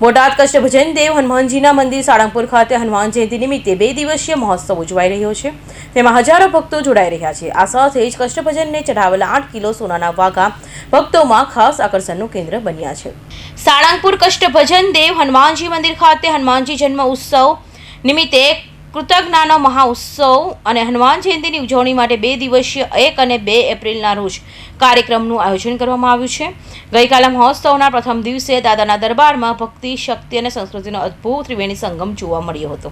બોટાદ કષ્ટભજન દેવ હનુમાનજીના મંદિર સાળંગપુર ખાતે હનુમાન જયંતિ નિમિત્તે 2 દિવસીય મહોત્સવ ઉજવાઈ રહ્યો છે। તેમાં હજારો ભક્તો જોડાઈ રહ્યા છે। આ સાથે જ કષ્ટભજનને ચઢાવેલા 8 કિલો સોનાના વાઘા ભક્તોમાં ખાસ આકર્ષણનું કેન્દ્ર બન્યા છે। સાળંગપુર કષ્ટભજન દેવ હનુમાનજી મંદિર ખાતે હનુમાનજી જન્મ ઉત્સવ નિમિત્તે કૃતજ્ઞાનો મહાઉત્સવ અને હનુમાન જયંતિની ઉજવણી માટે 2 દિવસીય 1 અને 2 એપ્રિલના રોજ કાર્યક્રમનું આયોજન કરવામાં આવ્યું છે। ગઈકાલે મહોત્સવના પ્રથમ દિવસે દાદાના દરબારમાં ભક્તિ, શક્તિ અને સંસ્કૃતિનો અદ્ભુત ત્રિવેણી સંગમ જોવા મળ્યો હતો।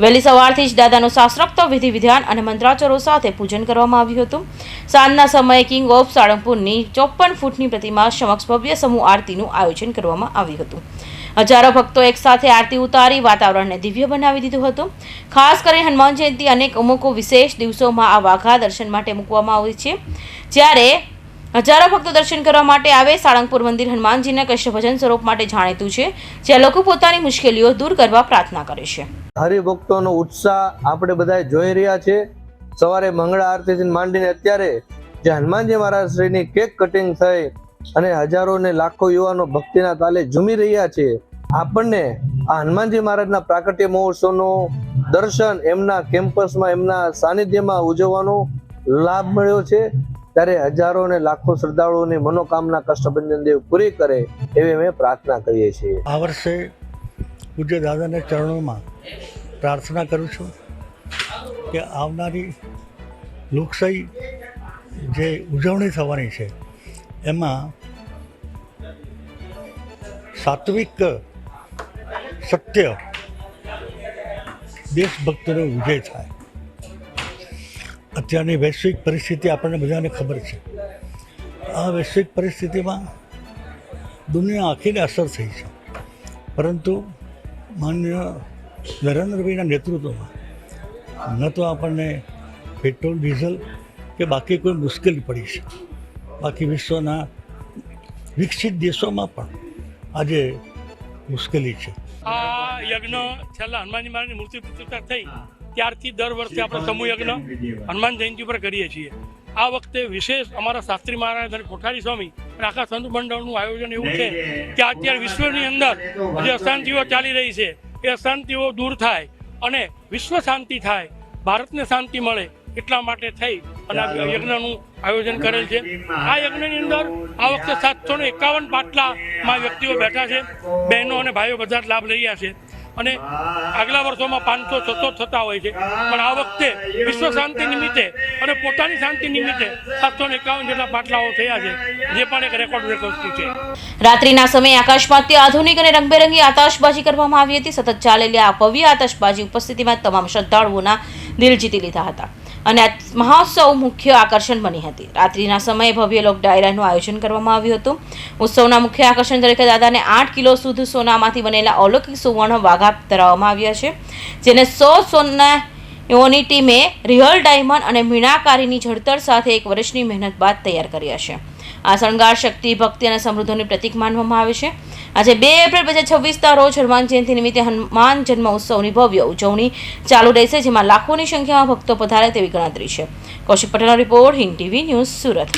વહેલી સવારથી જ દાદાનું શાસ્ત્રોક્ત વિધિ વિધાન અને મંત્રાચરો સાથે પૂજન કરવામાં આવ્યું હતું। સાંજના સમયે કિંગ ઓફ સાળંગપુરની 54 ફૂટની પ્રતિમા સમક્ષ ભવ્ય સમૂહ આરતીનું આયોજન કરવામાં આવ્યું હતું। હજારો ભક્તો એકસાથે આરતી ઉતારી વાતાવરણને દિવ્ય બનાવી દીધું હતું। ખાસ કરીને હનુમાન જયંતિ અમુક વિશેષ દિવસોમાં આ વાઘા દર્શન માટે મૂકવામાં આવે છે, જ્યારે હજારો ભક્તો દર્શન કરવા માટે આવે। સાળંગપુર મંદિર હનુમાનજીના કષ્ટભજન સ્વરૂપ માટે જાણીતું છે, જ્યાં લોકો પોતાની મુશ્કેલીઓ દૂર કરવા પ્રાર્થના કરે છે। હરિભક્તોનો ઉત્સાહ આપણે બધા જોઈ રહ્યા છે। સવારે મંગળા આરતીથી માંડીને અત્યારે જે હનુમાનજી મહારાજ શ્રીની કેક કટિંગ થઈ અને હજારો ને લાખો યુવાનો ભક્તિના તાલે ઝૂમી રહ્યા છે। આપણને આ હનુમાનજી મહારાજના પ્રાકટ્ય મહોત્સવનું દર્શન એમના કેમ્પસમાં, એમના સાનિધ્યમાં ઉજવવાનો લાભ મળ્યો છે। ત્યારે હજારો ને લાખો શ્રદ્ધાળુઓની મનોકામના કષ્ટભંજન દેવ પૂરી કરે એવી અમે પ્રાર્થના કરીએ છીએ। આ વર્ષે પૂજ્ય દાદાના ચરણોમાં પ્રાર્થના કરું છું કે આવનારી લોકશાહી જે ઉજવણી થવાની છે એમાં સાત્વિક, સત્ય, દેશભક્તિનો વિજય થાય। અત્યારની વૈશ્વિક પરિસ્થિતિ આપણને બધાને ખબર છે। આ વૈશ્વિક પરિસ્થિતિમાં દુનિયા આખીને અસર થઈ છે, પરંતુ માનનીય નરેન્દ્રભાઈના નેતૃત્વમાં ન તો આપણને પેટ્રોલ, ડીઝલ કે બાકી કોઈ મુશ્કેલી પડી છે, બાકી વિશ્વના વિકસિત દેશોમાં પણ આજે મુશ્કેલી છે। આ યજ્ઞ છેલ્લા હનુમાનજી મહારાજની મૂર્તિ પ્રતિષ્ઠા થઈ ત્યારથી દર વર્ષે આપણે સમૂહ યજ્ઞ હનુમાન જયંતિ પર કરીએ છીએ। આ વખતે વિશેષ અમારા શાસ્ત્રી મહારાજ અને કોઠારી સ્વામી અને આખા સંત મંડળનું આયોજન એવું છે કે અત્યારે વિશ્વની અંદર જે અશાંતિઓ ચાલી રહી છે એ અશાંતિઓ દૂર થાય અને વિશ્વ શાંતિ થાય, ભારતને શાંતિ મળે એટલા માટે થઈ અને આ યજ્ઞનું આયોજન કરેલ છે। આ યજ્ઞની અંદર આ વખતે 751 પાટલામાં વ્યક્તિઓ બેઠા છે। બહેનો અને ભાઈઓ બધા જ લાભ લઈ રહ્યા છે અને આગલા વર્ષોમાં 500-600 થતા હોય છે, પણ આ વખતે વિશ્વ શાંતિ નિમિત્તે અને પોતાની શાંતિ નિમિત્તે 751 જેટલા પાટલાઓ થયા છે, જે પણ એક રેકોર્ડ વસ્તુ છે। રાત્રિના સમયે આકાશમાં અત્યાધુનિક અને રંગબેરંગી આતશબાજી કરવામાં આવી હતી। સતત ચાલેલી આ ભવ્ય આતશબાજી ઉપસ્થિતિમાં તમામ શ્રદ્ધાળુઓના દિલ જીતી લીધા હતા અને આ મહોત્સવ મુખ્ય આકર્ષણ બની હતી। રાત્રિના સમયે ભવ્ય લોક ડાયરાનું આયોજન કરવામાં આવ્યું હતું। ઉત્સવના મુખ્ય આકર્ષણ તરીકે દાદાને 8 કિલો શુદ્ધ સોનામાંથી બનેલા અલૌકિક સુવર્ણ વાઘા ધરાવવામાં આવ્યા છે, જેને 100 સોનાઓની ટીમે રિયલ ડાયમંડ અને મીણાકારીની જડતર સાથે 1 વર્ષની મહેનત બાદ તૈયાર કર્યા છે। આ શણગાર શક્તિ, ભક્તિ અને સમૃદ્ધિનું પ્રતીક માનવામાં આવે છે। આજે 2 એપ્રિલ 2026ના રોજ હનુમાન જયંતિ નિમિત્તે હનુમાન જન્મ ઉત્સવની ભવ્ય ઉજવણી ચાલુ રહેશે, જેમાં લાખોની સંખ્યામાં ભક્તો પધારે તેવી ગણતરી છે। કૌશિક પટેલનો report, Hind TV news, Surat.